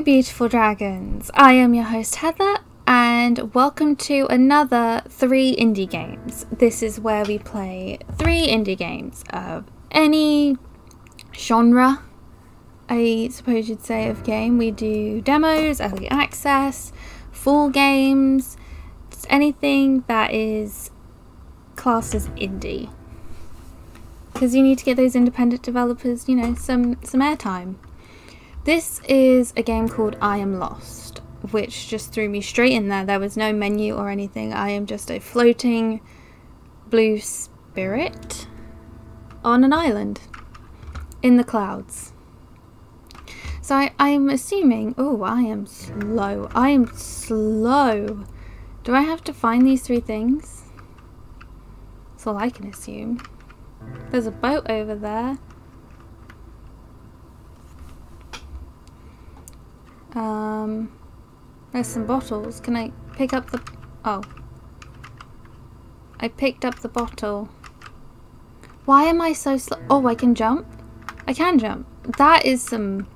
Hello beautiful dragons, I am your host Heather and welcome to another 3 indie games. This is where we play 3 indie games of any genre, I suppose you'd say, of game. We do demos, early access, full games, just anything that is classed as indie. Because you need to get those independent developers, you know, some airtime. This is a game called I Am Lost, which just threw me straight in there. There was no menu or anything. I am just a floating blue spirit on an island in the clouds. So I'm assuming... Oh, I am slow. I am slow. Do I have to find these 3 things? That's all I can assume. There's a boat over there. There's some bottles. Can I pick up the... Oh. I picked up the bottle. Why am I so slow? Oh, I can jump? I can jump. That is some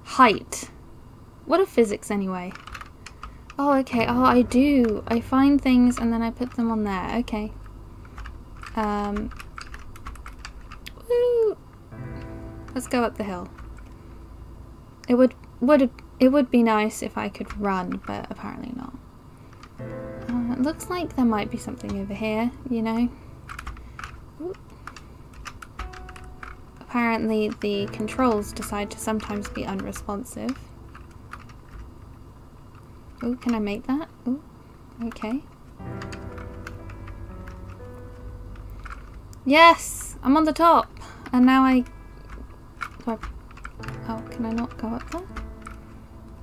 height. What are physics anyway? Oh, okay. Oh, I do. I find things and then I put them on there. Okay. Woo. Let's go up the hill. It would be nice if I could run, but apparently not. It looks like there might be something over here, you know. Ooh. Apparently the controls decide to sometimes be unresponsive. Oh, can I make that? Oh, okay. Yes! I'm on the top! And now oh, can I not go up there?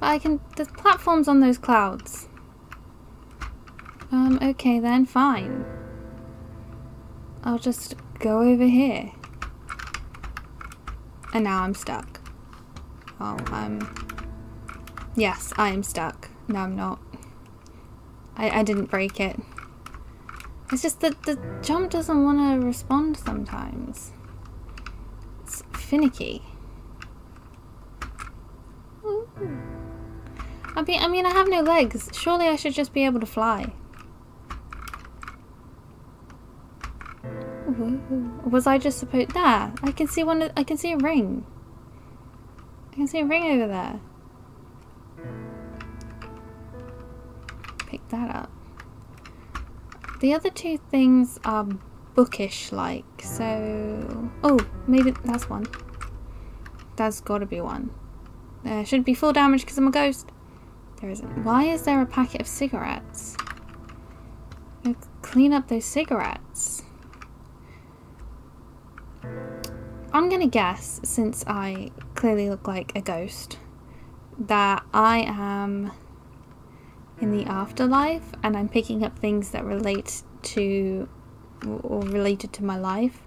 But I can... There's platforms on those clouds. Okay then, fine. I'll just go over here. And now I'm stuck. Oh, yes, I am stuck. No, I'm not. I didn't break it. It's just that the jump doesn't want to respond sometimes. It's finicky. Ooh. I mean, I have no legs. Surely I should just be able to fly. Ooh. Was I just supposed... There! I can see one... I can see a ring. I can see a ring over there. Pick that up. The other 2 things are bookish-like, so... Oh, maybe that's one. That's gotta be one. There should be full damage because I'm a ghost. There isn't. Why is there a packet of cigarettes? Clean up those cigarettes. I'm gonna guess, since I clearly look like a ghost, that I am in the afterlife and I'm picking up things that relate to or related to my life.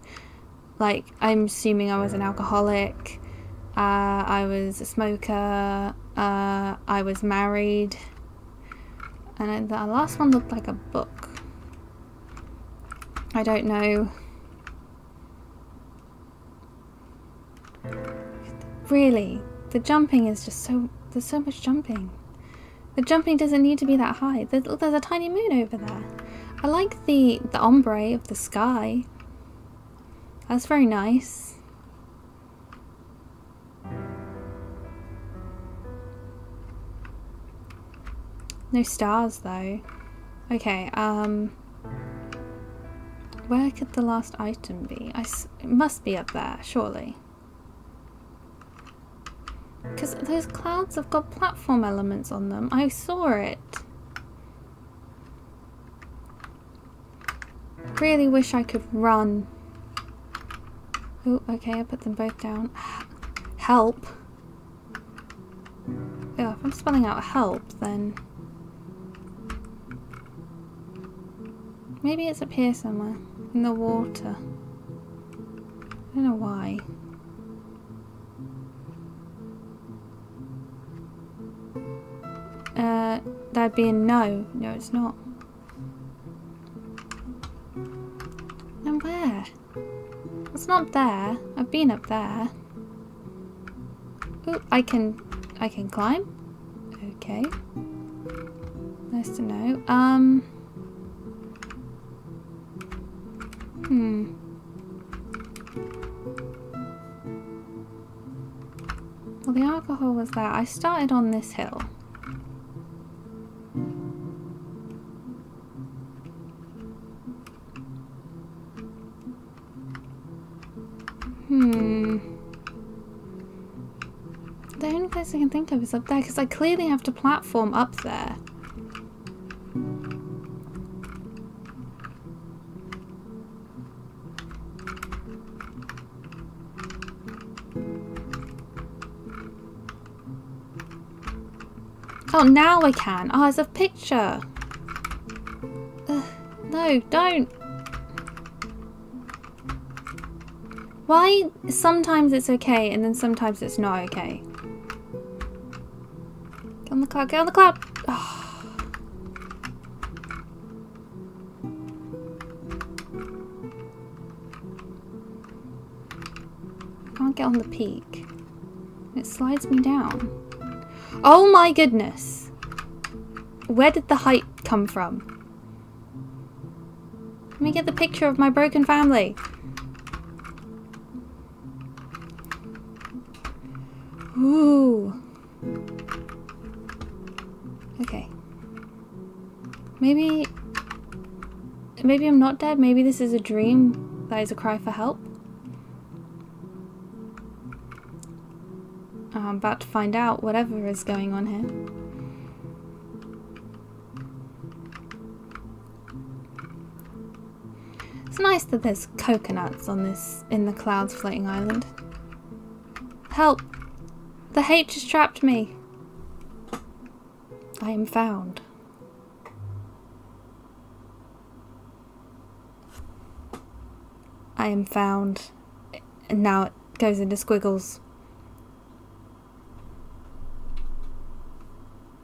Like, I'm assuming I was an alcoholic, I was a smoker, I was married, and the last one looked like a book. I don't know. Really, the jumping is just so... There's so much jumping. The jumping doesn't need to be that high. There's a tiny moon over there. I like the ombre of the sky. That's very nice. No stars though. Okay, where could the last item be? It must be up there, surely. Because those clouds have got platform elements on them. I saw it. Really wish I could run. Oh, okay, I put them both down. Help. Yeah, if I'm spelling out help, then... Maybe it's up here somewhere. In the water. I don't know why. That'd be a no. No, it's not. And where? It's not there. I've been up there. Oh, I can I can climb? Okay. Nice to know. Well, the alcohol was there. I started on this hill. The only place I can think of is up there, because I clearly have to platform up there. Oh, now I can. Oh, there's a picture. Ugh, no, don't. Why sometimes it's okay and then sometimes it's not okay? Get on the cloud, get on the cloud! Oh. I can't get on the peak. It slides me down. Oh my goodness! Where did the height come from? Let me get the picture of my broken family. Ooh. Okay. Maybe I'm not dead. Maybe this is a dream that is a cry for help. I'm about to find out whatever is going on here. It's nice that there's coconuts on this in the clouds floating island. Help! The H has trapped me. I am found. I am found. And now it goes into squiggles.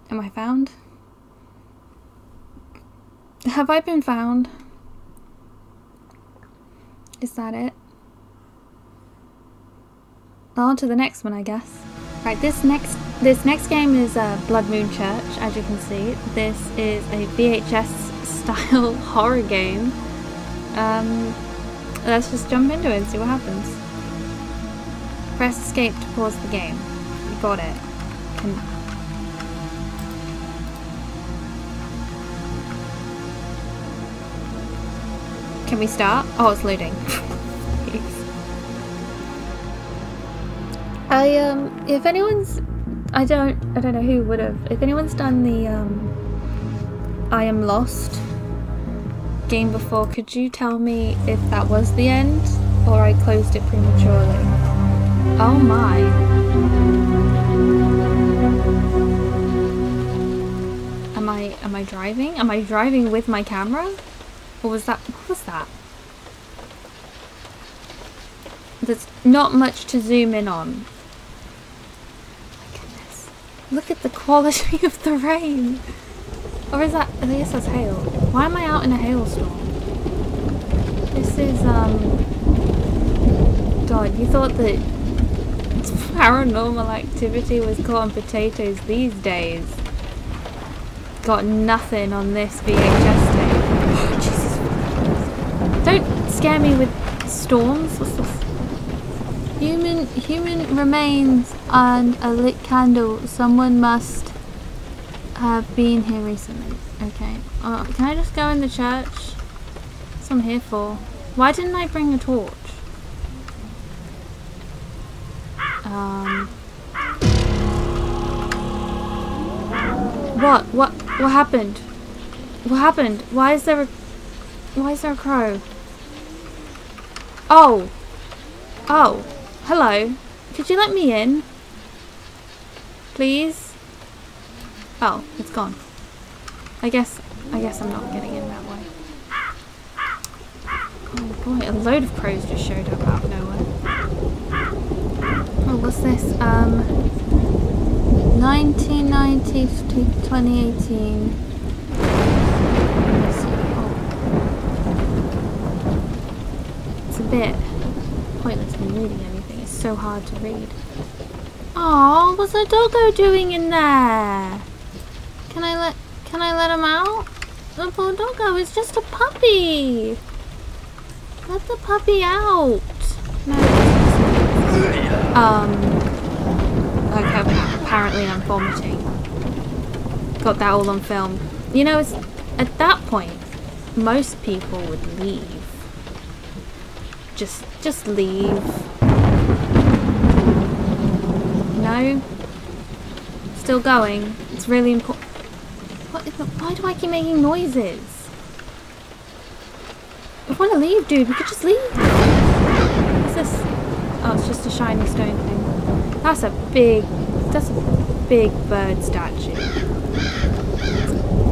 Am I found? Have I been found? Is that it? On to the next one, I guess. Right, this next game is Blood Moon Church, as you can see. This is a VHS style horror game. Let's just jump into it and see what happens. Press escape to pause the game. You got it. Can we start? Oh, it's loading. If anyone's, I don't know who would have. If anyone's done the I Am Lost game before, could you tell me if that was the end or I closed it prematurely? Oh my. Am I driving? Am I driving with my camera? Or was that, what was that? There's not much to zoom in on. My goodness. Look at the quality of the rain. Or is that, I guess that's hail. Why am I out in a hailstorm? This is, God, you thought that Paranormal Activity was caught on potatoes these days. Got nothing on this VHS tape. Oh, Jesus. Don't scare me with storms. What's this? Human remains and a lit candle. Someone must have been here recently. Okay. Can I just go in the church? That's what I'm here for. Why didn't I bring a torch? What happened? What happened? Why is there a crow? Oh. Oh. Hello. Could you let me in? Please? Oh, it's gone. I guess I'm not getting in that way. Oh boy, a load of crows just showed up out of nowhere. Oh, what's this? 1990 to 2018. It's a bit pointless me reading anything. It's so hard to read. Oh, what's the doggo doing in there? Can I let him out? The poor doggo is just a puppy. Let the puppy out. No. Okay, apparently I'm vomiting. Got that all on film. You know, it's at that point most people would leave. Just leave. No? Still going. It's really important. Why do I keep making noises? If I want to leave, dude, we could just leave. What's this? Oh, it's just a shiny stone thing. That's a big bird statue.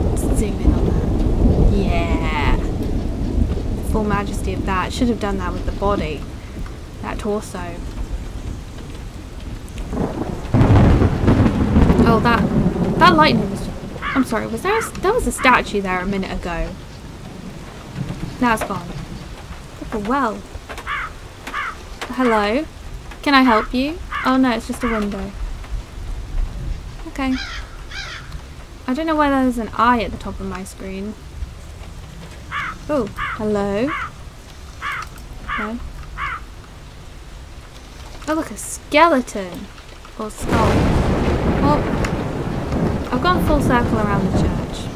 Let's zoom in on that. Yeah. Full majesty of that. Should have done that with the body. That torso. Oh, that lightning was... I'm sorry, that was a statue there a minute ago. Now it's gone. Look, a well. Hello? Can I help you? Oh no, it's just a window. Okay. I don't know why there's an eye at the top of my screen. Oh, hello? No? Oh look, a skeleton. Or skull. Oh. I've gone full circle around the church.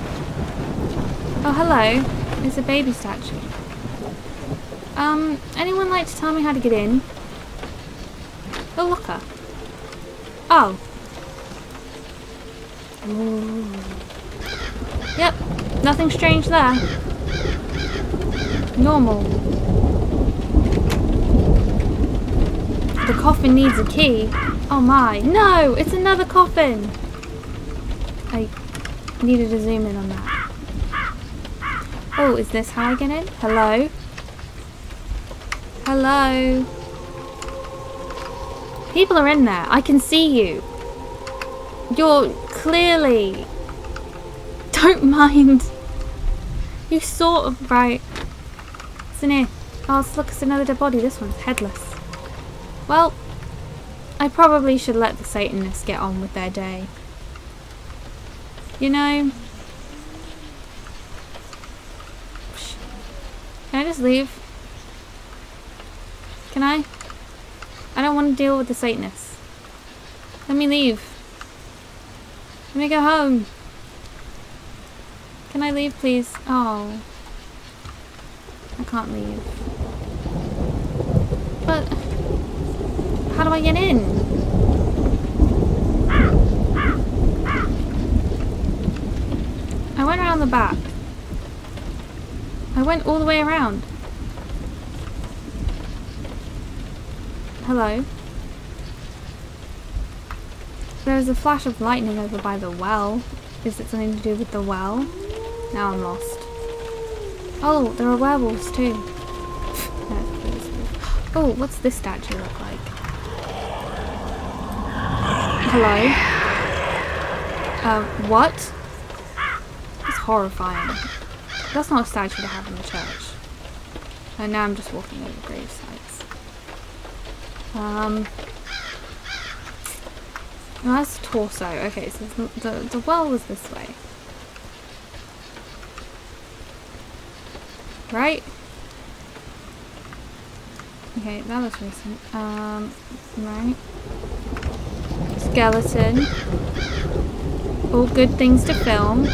Oh, hello. It's a baby statue. Anyone like to tell me how to get in? Oh, looker. Oh. Ooh. Yep. Nothing strange there. Normal. The coffin needs a key. Oh my. No! It's another coffin! I needed to zoom in on that. Oh, is this how I get in? Hello? Hello? People are in there. I can see you. You're clearly... Don't mind. You sort of... Right. It's in here. Oh, look, it's another dead body. This one's headless. Well, I probably should let the Satanists get on with their day. You know... Can I just leave? Can I? I don't want to deal with the Satanists. Let me leave. Let me go home. Can I leave, please? Oh. I can't leave. But... How do I get in? I went around the back. I went all the way around. Hello? There's a flash of lightning over by the well. Is it something to do with the well? Now I'm lost. Oh, there are werewolves too. Oh, what's this statue look like? Hello? What? It's horrifying. That's not a statue to have in the church. And now I'm just walking over grave sites. No, that's the torso. Okay, so the well was this way. Right? Okay, that looks recent. Right. Skeleton. All good things to film.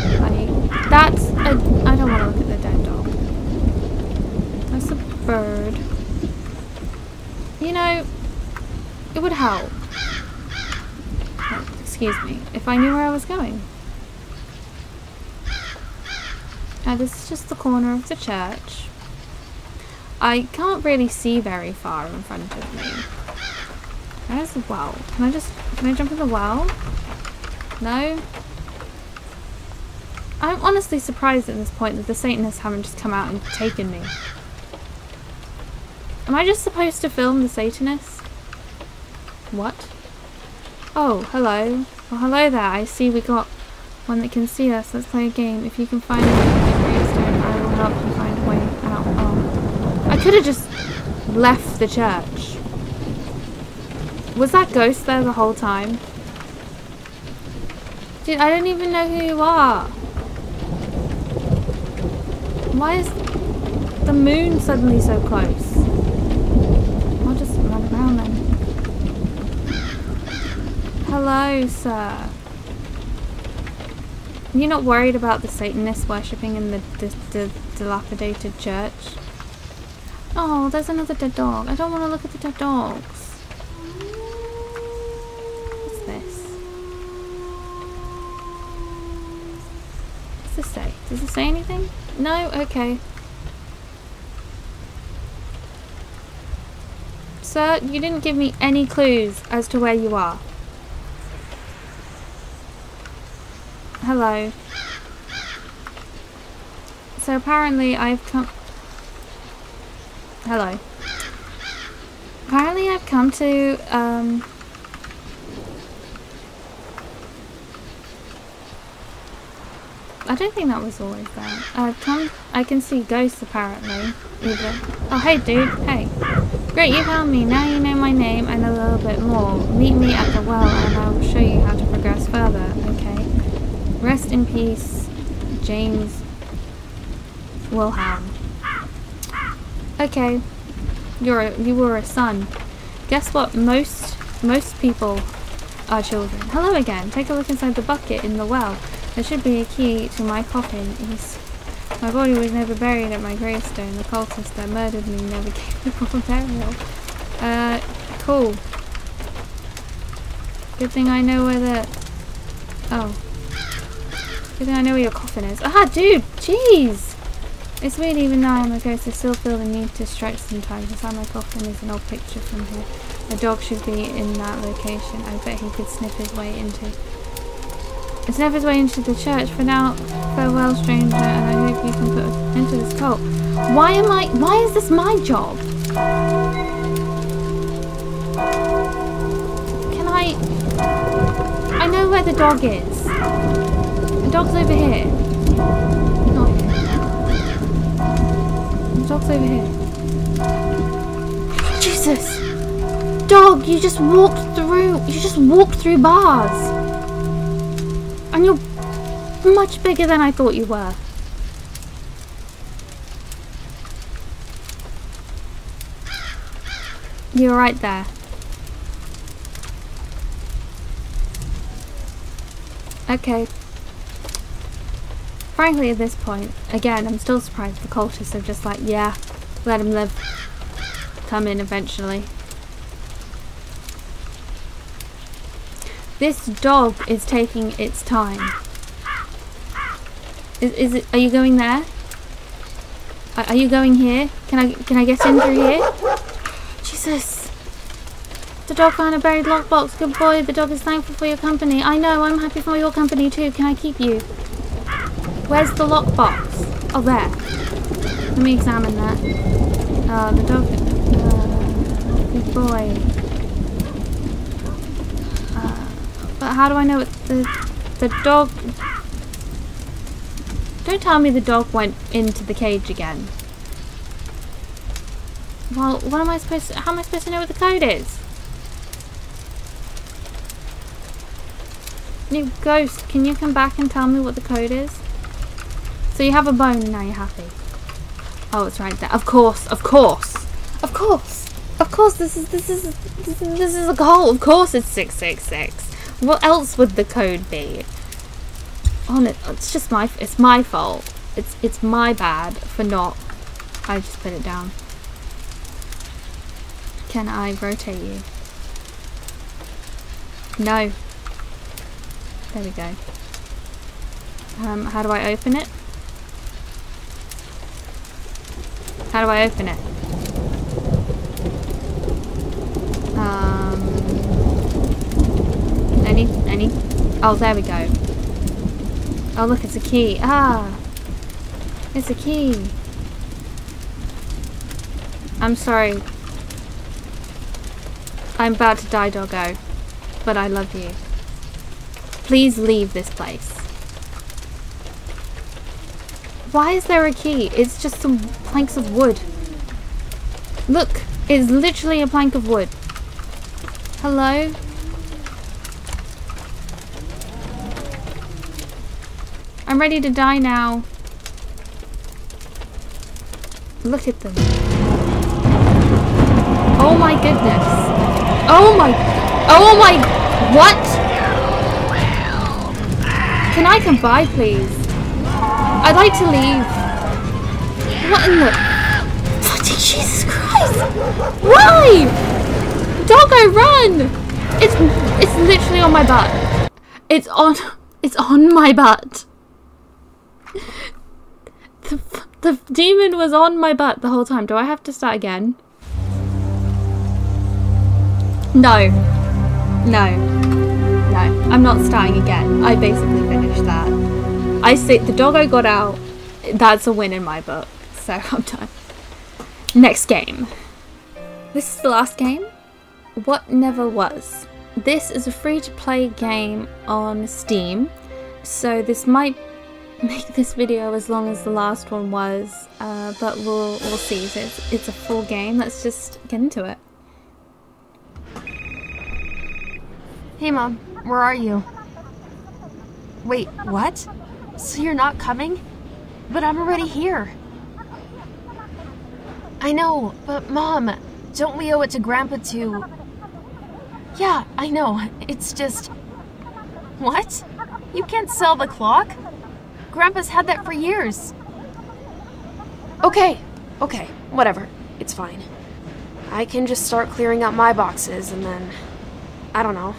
That's a... I don't want to look at the dead dog. That's a bird. You know, it would help. Oh, excuse me. If I knew where I was going. This is just the corner of the church. I can't really see very far in front of me. Where's the well? Can I jump in the well? No? I'm honestly surprised at this point that the Satanists haven't just come out and taken me. Am I just supposed to film the Satanists? What? Oh, hello. Well, hello there. I see we got one that can see us. Let's play a game. If you can find me my gravestone, I will help you find a way out. Oh. I could have just left the church. Was that ghost there the whole time? Dude, I don't even know who you are. Why is the moon suddenly so close? I'll just run around then. Hello, sir. You're not worried about the Satanists worshipping in the dilapidated church? Oh, there's another dead dog. I don't want to look at the dead dogs. What's this? What's this say? Does it say anything? No? Okay. Sir, you didn't give me any clues as to where you are. Hello. So apparently I've come... Hello. Apparently I've come to, I don't think that was always there. I can see ghosts apparently. Either. Oh, hey dude. Hey. Great, you found me. Now you know my name and a little bit more. Meet me at the well and I will show you how to progress further. Okay. Rest in peace, James Wilhelm. Okay. You were a son. Guess what? Most people are children. Hello again. Take a look inside the bucket in the well. There should be a key to my coffin. My body was never buried at my gravestone. The cultist that murdered me never gave me proper burial. Cool. Good thing I know where the... Oh. Good thing I know where your coffin is. Ah, dude! Jeez! It's weird even though I'm a ghost, I still feel the need to stretch sometimes. Inside my coffin is an old picture from here. A dog should be in that location. I bet he could sniff his way into... Sniff his way into the church. For now, farewell stranger, and I hope you can put an end to this cult. Why is this my job? Can I know where the dog is. The dog's over here. Not here. The dog's over here. Jesus! Dog, you just walked through bars. And you're much bigger than I thought you were. You're right there. Okay. Frankly, at this point, again, I'm still surprised the cultists are just like, yeah, let him live. Come in eventually. This dog is taking its time. Is it? Are you going there? Are you going here? Can I get in through here? Jesus! The dog found a buried lockbox. Good boy. The dog is thankful for your company. I know. I'm happy for your company too. Can I keep you? Where's the lockbox? Oh, there. Let me examine that. The dog. Good boy. But how do I know it's the dog? Don't tell me the dog went into the cage again. Well, what am I supposed to, how am I supposed to know what the code is? New ghost, can you come back and tell me what the code is? So you have a bone and now you're happy. Oh, it's right there. Of course, of course. Of course. Of course this is a goal. Of course it's 666. What else would the code be? It's just it's my fault. It's my bad for not. I just put it down. Can I rotate you? No. There we go. How do I open it? How do I open it? Any? Oh, there we go. Oh, look, it's a key. Ah! It's a key. I'm sorry. I'm about to die, doggo. But I love you. Please leave this place. Why is there a key? It's just some planks of wood. Look, it's literally a plank of wood. Hello? I'm ready to die now. Look at them. Oh my goodness. Oh my... What? Can I come by, please? I'd like to leave. What in the... Jesus Christ! Why? Doggo, run! It's literally on my butt. It's on my butt. The demon was on my butt the whole time. Do I have to start again? No. I'm not starting again. I basically finished that. I see the doggo got out. That's a win in my book. So I'm done. Next game. This is the last game. What Never Was. This is a free-to-play game on Steam. So this might make this video as long as the last one was, but we'll see. So it's a full game. Let's just get into it. Hey Mom, where are you? Wait, what? So you're not coming? But I'm already here. I know, but Mom, don't we owe it to Grandpa to... Yeah, I know, it's just... What? You can't sell the clock? Grandpa's had that for years. Okay, whatever. It's fine. I can just start clearing out my boxes and then... I don't know.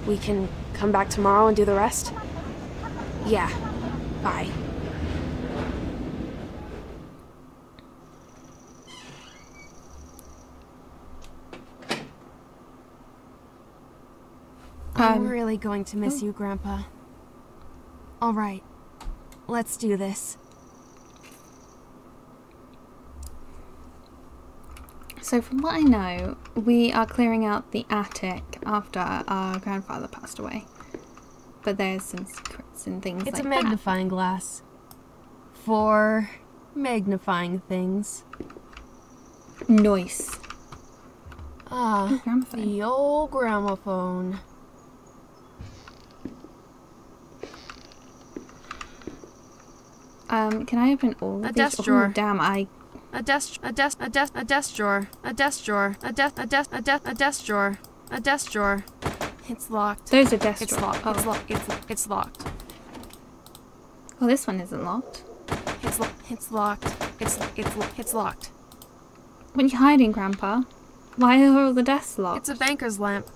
We can come back tomorrow and do the rest? Yeah. Bye. I'm really going to miss you, Grandpa. Alright. Let's do this. So from what I know, we are clearing out the attic after our grandfather passed away. But there's some secrets and things like that. It's a magnifying glass. For magnifying things. Nice. Ah, the old gramophone. Can I open all of these? Desk drawer. Oh, damn, A desk drawer. A desk drawer. A desk drawer. A desk drawer. It's locked. Those are desk It's drawers. locked. Oh. It's locked. It's locked. Well, this one isn't locked. It's locked. It's locked. What are you hiding, Grandpa? Why are all the desks locked? It's a banker's lamp.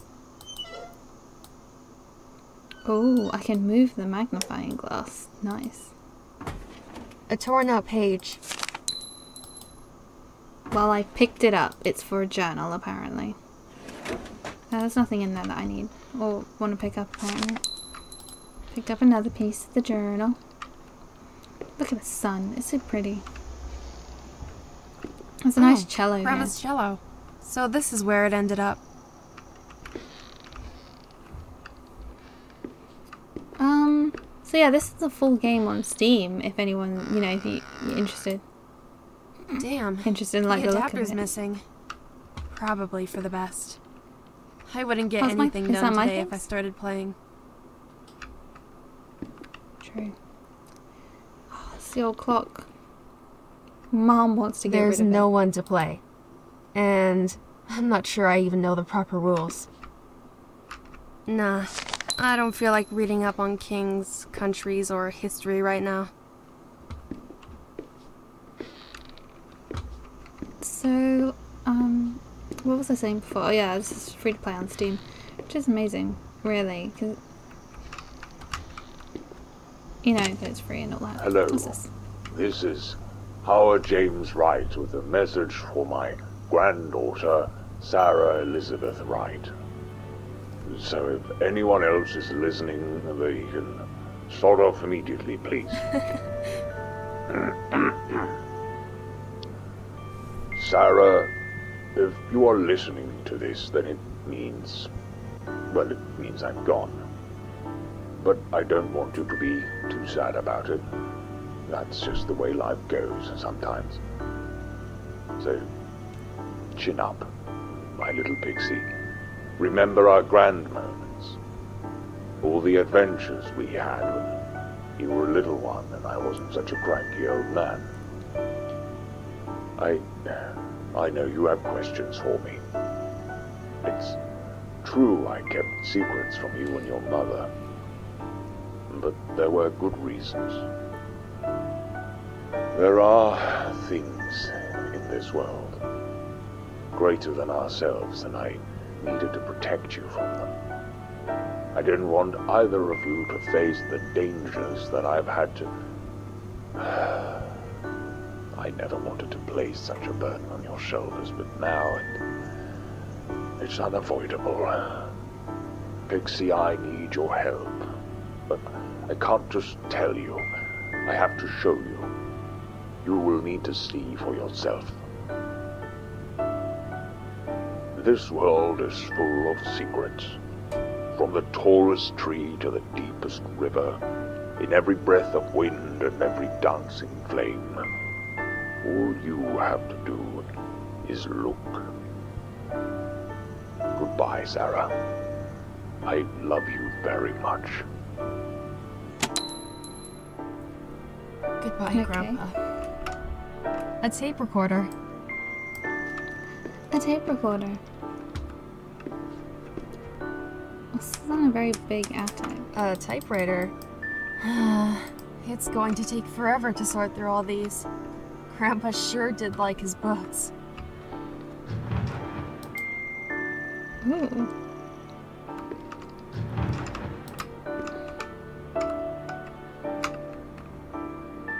Oh, I can move the magnifying glass. Nice. A torn up page. Well, I picked it up. It's for a journal, apparently. There's nothing in there that I need or want to pick up, apparently. Picked up another piece of the journal. Look at the sun. It's so pretty. There's a nice cello here. Grandma's cello. So this is where it ended up. So yeah, this is a full game on Steam, if anyone, you know, if you're interested. Damn. Interested in, like, the look of adapter's it. missing. Probably for the best. I wouldn't get Is anything that done my today if I things? started playing. True. Oh, it's the old clock. Mom wants to get rid of it. There's no one to play. And I'm not sure I even know the proper rules. Nah, I don't feel like reading up on kings, countries, or history right now. So, what was I saying before? Oh yeah, this is free to play on Steam, which is amazing, really, because, you know, that it's free and all that. Hello, What's this? this is Howard James Wright with a message for my granddaughter, Sarah Elizabeth Wright. So if anyone else is listening, they can start off immediately, please. Sarah, if you are listening to this, then it means, well, it means I'm gone. But I don't want you to be too sad about it. That's just the way life goes sometimes. So, chin up, my little pixie. remember our grand moments. All the adventures we had when you were a little one and I wasn't such a cranky old man. I know you have questions for me. It's true I kept secrets from you and your mother, but there were good reasons. There are things in this world greater than ourselves, and I needed to protect you from them. I didn't want either of you to face the dangers that I've had to... I never wanted to place such a burden on your shoulders, but now it's unavoidable. Pixie, I need your help, but I can't just tell you. I have to show you. You will need to see for yourself. This world is full of secrets. From the tallest tree to the deepest river, in every breath of wind and every dancing flame. All you have to do is look. Goodbye, Sarah. I love you very much. Goodbye, Okay. Grandpa. A tape recorder. A tape recorder. This is on a very big attic. A typewriter. It's going to take forever to sort through all these. Grandpa sure did like his books. Ooh.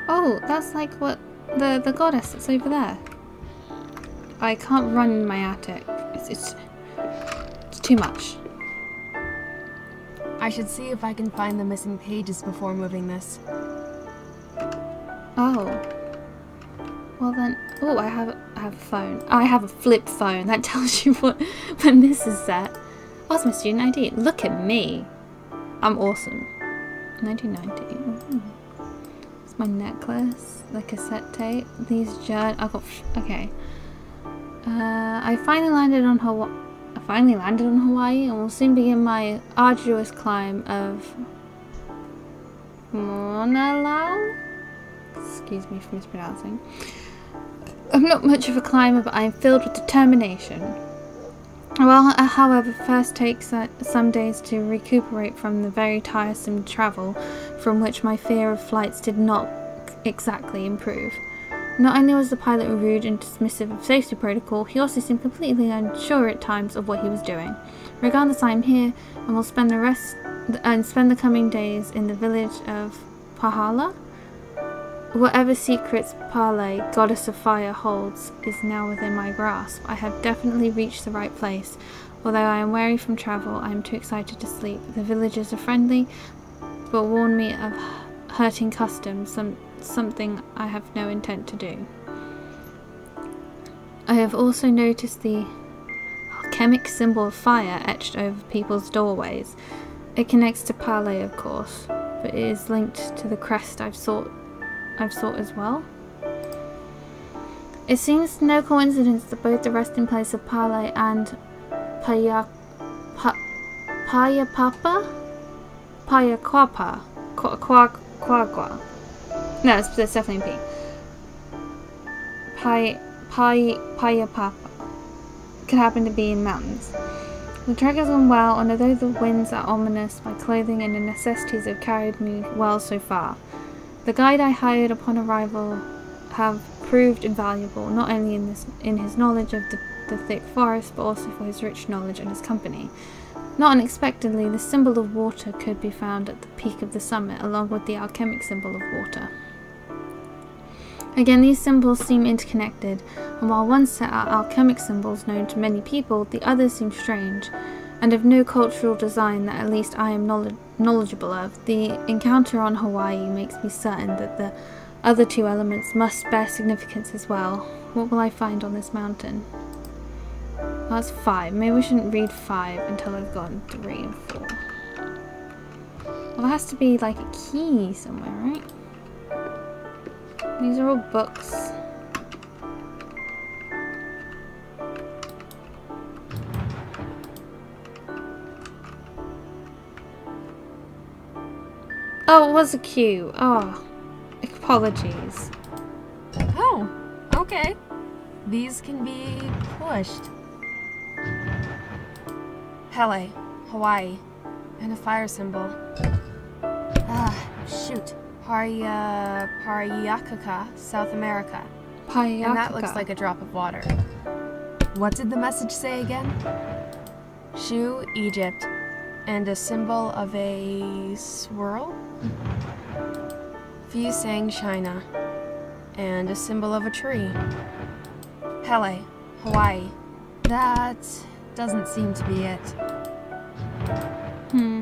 Oh, that's like what the goddess that's over there. I can't run in my attic. It's too much. I should see if I can find the missing pages before moving this. Oh. Well then, oh, I have a phone. I have a flip phone. That tells you when this is set. What's my student ID? Look at me. I'm awesome. 1990. Ooh. It's my necklace, the cassette tape, these okay. I finally landed on Hawaii and will soon begin my arduous climb of Monalau. Excuse me for mispronouncing. I'm not much of a climber, but I am filled with determination. Well, however, first takes some days to recuperate from the very tiresome travel, from which my fear of flights did not exactly improve. Not only was the pilot rude and dismissive of safety protocol, he also seemed completely unsure at times of what he was doing. Regardless, I am here and will spend the coming days in the village of Pahala. Whatever secrets Pale, goddess of fire, holds is now within my grasp. I have definitely reached the right place. Although I am weary from travel, I am too excited to sleep. The villagers are friendly, but warn me of hurting customs, something I have no intent to do. I have also noticed the alchemic symbol of fire etched over people's doorways. It connects to Pale, of course, but it is linked to the crest I've sought as well. It seems no coincidence that both the resting place of Pale and Payaquagua. No, it's definitely P. Payapapa could happen to be in mountains. The trek has gone well, and although the winds are ominous, my clothing and the necessities have carried me well so far. The guide I hired upon arrival have proved invaluable, not only in his knowledge of the thick forest, but also for his rich knowledge and his company. Not unexpectedly, the symbol of water could be found at the peak of the summit, along with the alchemic symbol of water. Again, these symbols seem interconnected, and while one set are alchemic symbols known to many people, the others seem strange, and of no cultural design that at least I am knowledgeable of. The encounter on Hawaii makes me certain that the other two elements must bear significance as well. What will I find on this mountain? Well, that's 5. Maybe we shouldn't read 5 until I've gotten 3 and 4. Well, there has to be like a key somewhere, right? These are all books. Oh, it was a Q. Oh, apologies. Oh, okay. These can be pushed. Pele, Hawaii, and a fire symbol. Ah, shoot. Pariyakaka, South America. Payakaka. And that looks like a drop of water. What did the message say again? Shu, Egypt, and a symbol of a swirl? Fusang, China, and a symbol of a tree. Pele, Hawaii. That doesn't seem to be it.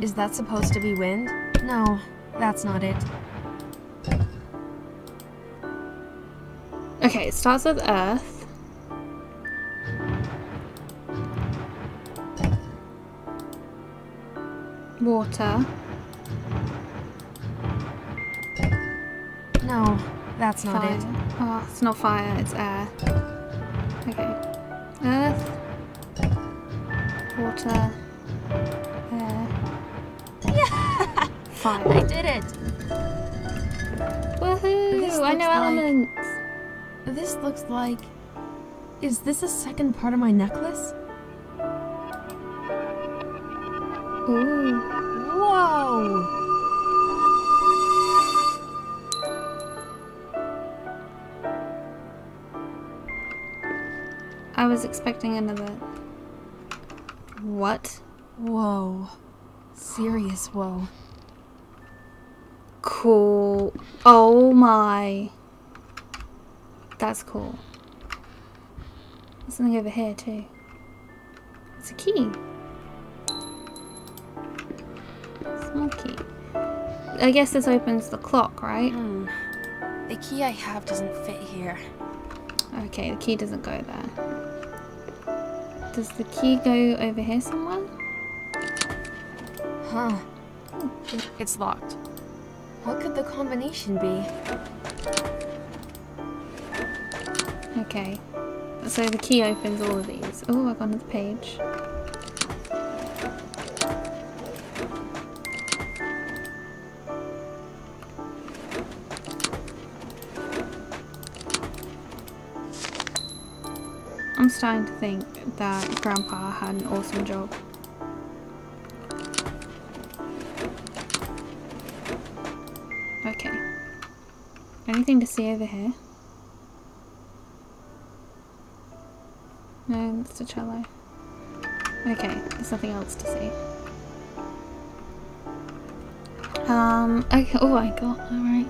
Is that supposed to be wind? No, that's not it. Okay, it starts with Earth. Water. No, that's not Fire. it. Oh, it's not fire, it's air. Okay. Earth. Water. Air. Yeah! Fire. I did it! Woohoo! I know elements! This looks like... Is this a second part of my necklace? Ooh. Whoa! I was expecting another... What? Whoa. Serious whoa. Cool. Oh my. That's cool. There's something over here too. It's a key. Small key. I guess this opens the clock, right? The key I have doesn't fit here. Okay, the key doesn't go there. Does the key go over here somewhere? Huh. It's locked. What could the combination be? Okay. So the key opens all of these. Oh, I got another page. I'm starting to think that Grandpa had an awesome job. Okay. Anything to see over here? No, that's a cello. Okay, there's nothing else to see. Okay, oh my god, alright.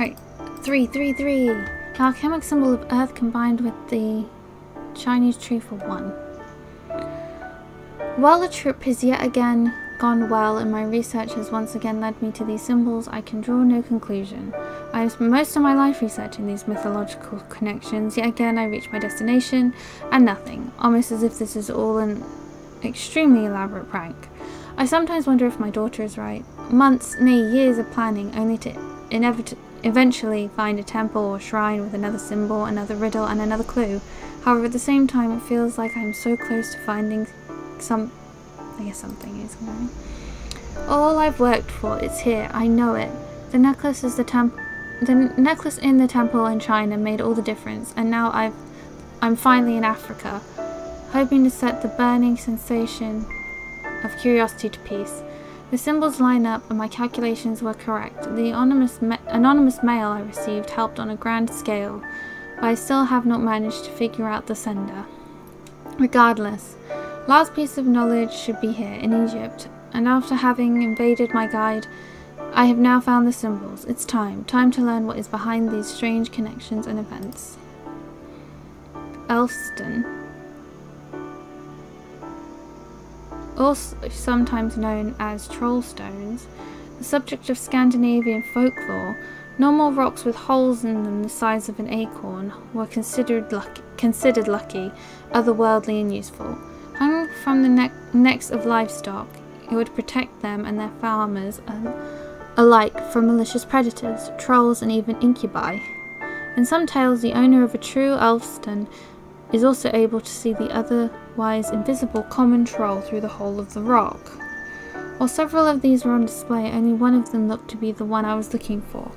Right, 333. The alchemic symbol of Earth combined with the Chinese tree for 1. While the trip has yet again gone well and my research has once again led me to these symbols, I can draw no conclusion. I have spent most of my life researching these mythological connections, yet again I reach my destination and nothing, almost as if this is all an extremely elaborate prank. I sometimes wonder if my daughter is right. Months, nay years of planning only to eventually find a temple or shrine with another symbol, another riddle and another clue. However, at the same time it feels like I'm so close to finding something is going. All I've worked for is here. I know it. The necklace in the temple in China made all the difference, and now I'm finally in Africa, hoping to set the burning sensation of curiosity to peace. The symbols line up, and my calculations were correct. The anonymous mail I received helped on a grand scale, but I still have not managed to figure out the sender. Regardless, last piece of knowledge should be here, in Egypt, and after having invaded my guide, I have now found the symbols. It's time to learn what is behind these strange connections and events. Elfstone, also sometimes known as troll stones, the subject of Scandinavian folklore, normal rocks with holes in them the size of an acorn were considered lucky, otherworldly and useful. Hung from the necks of livestock, it would protect them and their farmers alike from malicious predators, trolls and even incubi. In some tales, the owner of a true elfstone is also able to see the otherwise invisible common troll through the hole of the rock. While several of these were on display, only one of them looked to be the one I was looking for,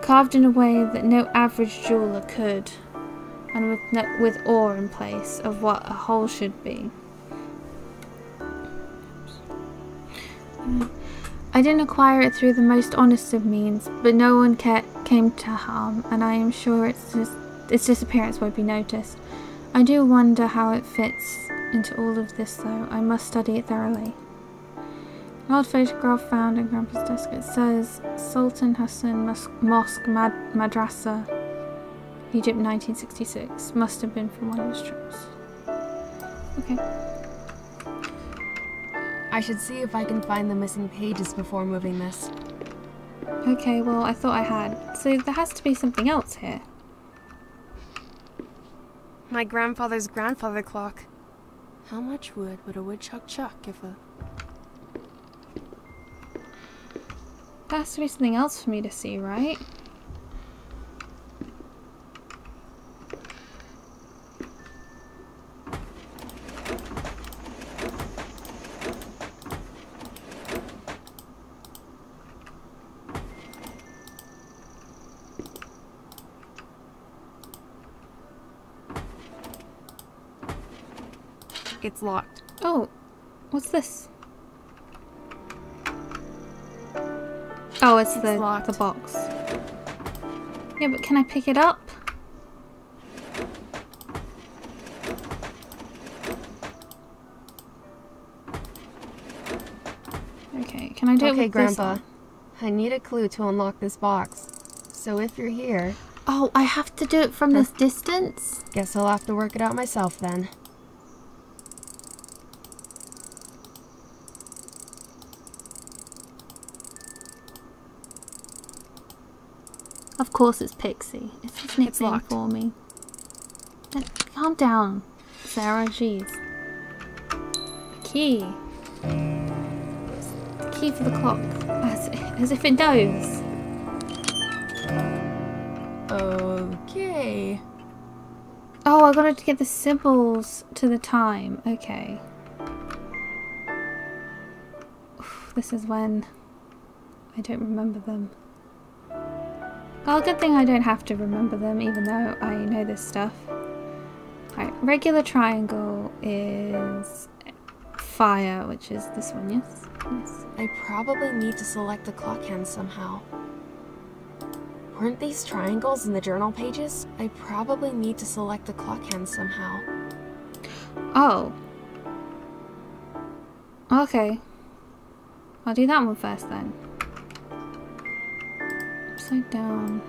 carved in a way that no average jeweler could, and with awe in place of what a whole should be. I didn't acquire it through the most honest of means, but no one came to harm, and I am sure its disappearance won't be noticed. I do wonder how it fits into all of this, though. I must study it thoroughly. An old photograph found in Grandpa's desk. It says Sultan Hassan Mosque Madrasa, Egypt 1966. Must have been from one of his trips. Okay. I should see if I can find the missing pages before moving this. Okay, well, I thought I had. So there has to be something else here. My grandfather's grandfather clock. How much wood would a woodchuck chuck if a... There has to be something else for me to see, right? It's locked. Oh, what's this? Oh, it's the box. Yeah, but can I pick it up? Okay, can I do it with Grandpa. this? I need a clue to unlock this box. So if you're here... Oh, I have to do it from this distance? Guess I'll have to work it out myself then. Of course it's Pixie. It's his nickname for me. Calm down, Sarah, jeez. Key. The key for the clock. As if it knows. Okay. Oh, I gotta get the symbols to the time. Okay. Oof, this is when I don't remember them. Oh, good thing I don't have to remember them, even though I know this stuff. Alright, regular triangle is fire, which is this one, yes? Yes. I probably need to select the clock hand somehow. Weren't these triangles in the journal pages? I probably need to select the clock hand somehow. Oh. Okay. I'll do that one first then. Upside down.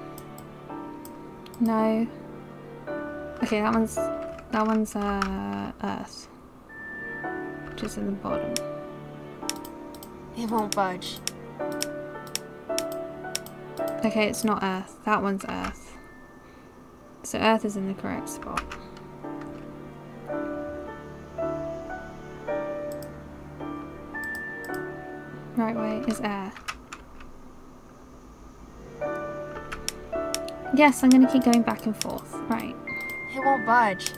No. Okay, that one's Earth. Which is in the bottom. It won't budge. Okay, it's not Earth. That one's Earth. So Earth is in the correct spot. Right way is air. Yes, I'm gonna keep going back and forth. Right. It won't budge.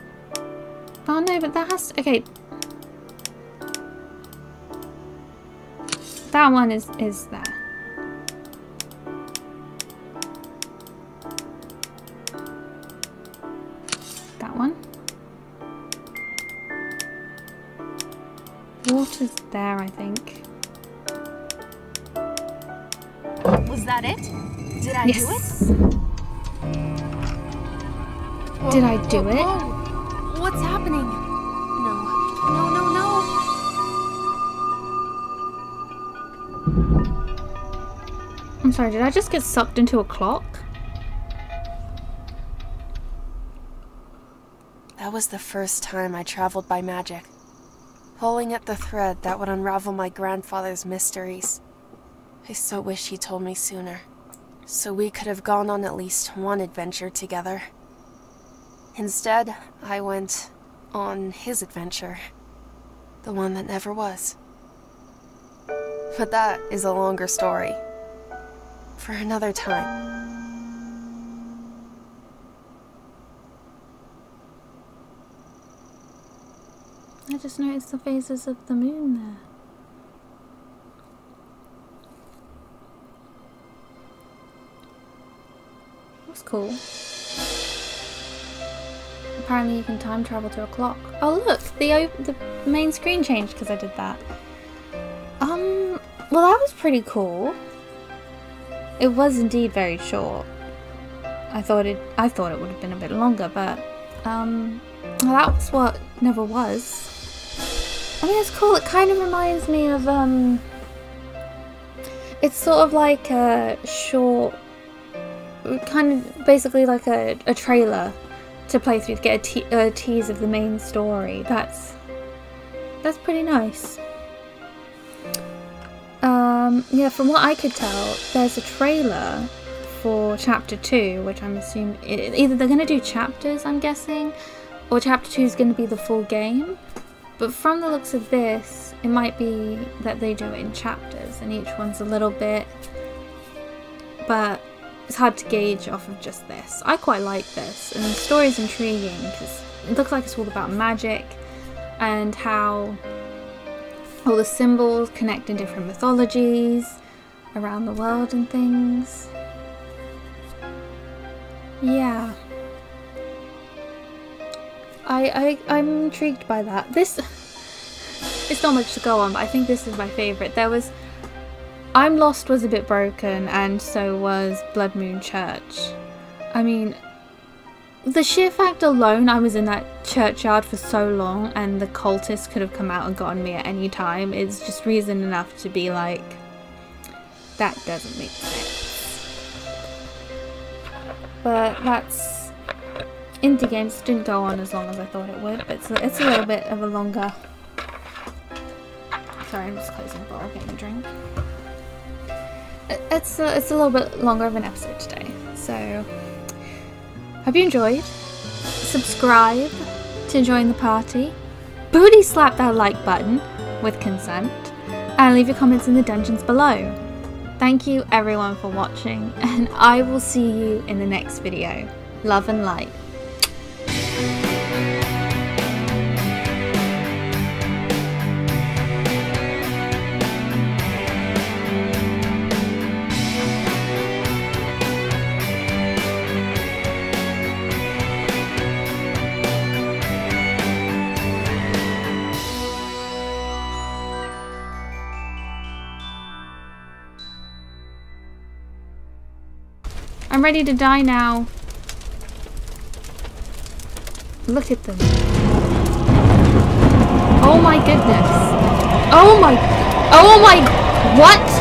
Oh no, but that has to... Okay. That one is there. That one. Water's there, I think. Was that it? Did I do it? Did I do it? Whoa. What's happening? No. No, no, no. I'm sorry, did I just get sucked into a clock? That was the first time I traveled by magic, pulling at the thread that would unravel my grandfather's mysteries. I so wish he told me sooner, so we could have gone on at least one adventure together. Instead, I went on his adventure, the one that never was. But that is a longer story, for another time. I just noticed the phases of the moon there. was cool. Apparently you can time travel to a clock. Oh look, the main screen changed because I did that. Well, that was pretty cool. It was indeed very short. I thought it would have been a bit longer, but well, that was what never was. I mean, it's cool. It kind of reminds me of it's sort of like a short, kind of basically like a trailer to play through to get a tease of the main story. That's pretty nice. Yeah, from what I could tell, there's a trailer for Chapter 2, which I'm assuming either they're going to do chapters, I'm guessing, or Chapter 2 is going to be the full game. But from the looks of this, it might be that they do it in chapters, and each one's a little bit, but it's hard to gauge off of just this. I quite like this, and the story's intriguing because it looks like it's all about magic and how all the symbols connect in different mythologies around the world and things. Yeah. I'm intrigued by that. It's not much to go on, but I think this is my favourite. I'm Lost was a bit broken, and so was Blood Moon Church. I mean, the sheer fact alone I was in that churchyard for so long and the cultists could have come out and gotten me at any time is just reason enough to be like, that doesn't make sense. But that's... Indie games didn't go on as long as I thought it would, but it's a little bit of a longer... Sorry, I'm just closing the bottle, getting a drink. It's a little bit longer of an episode today, so hope you enjoyed. Subscribe to join the party. Booty slap that like button with consent, and leave your comments in the dungeons below. Thank you everyone for watching, and I will see you in the next video. Love and light. I'm ready to die now. Look at them. Oh my goodness. Oh my, what?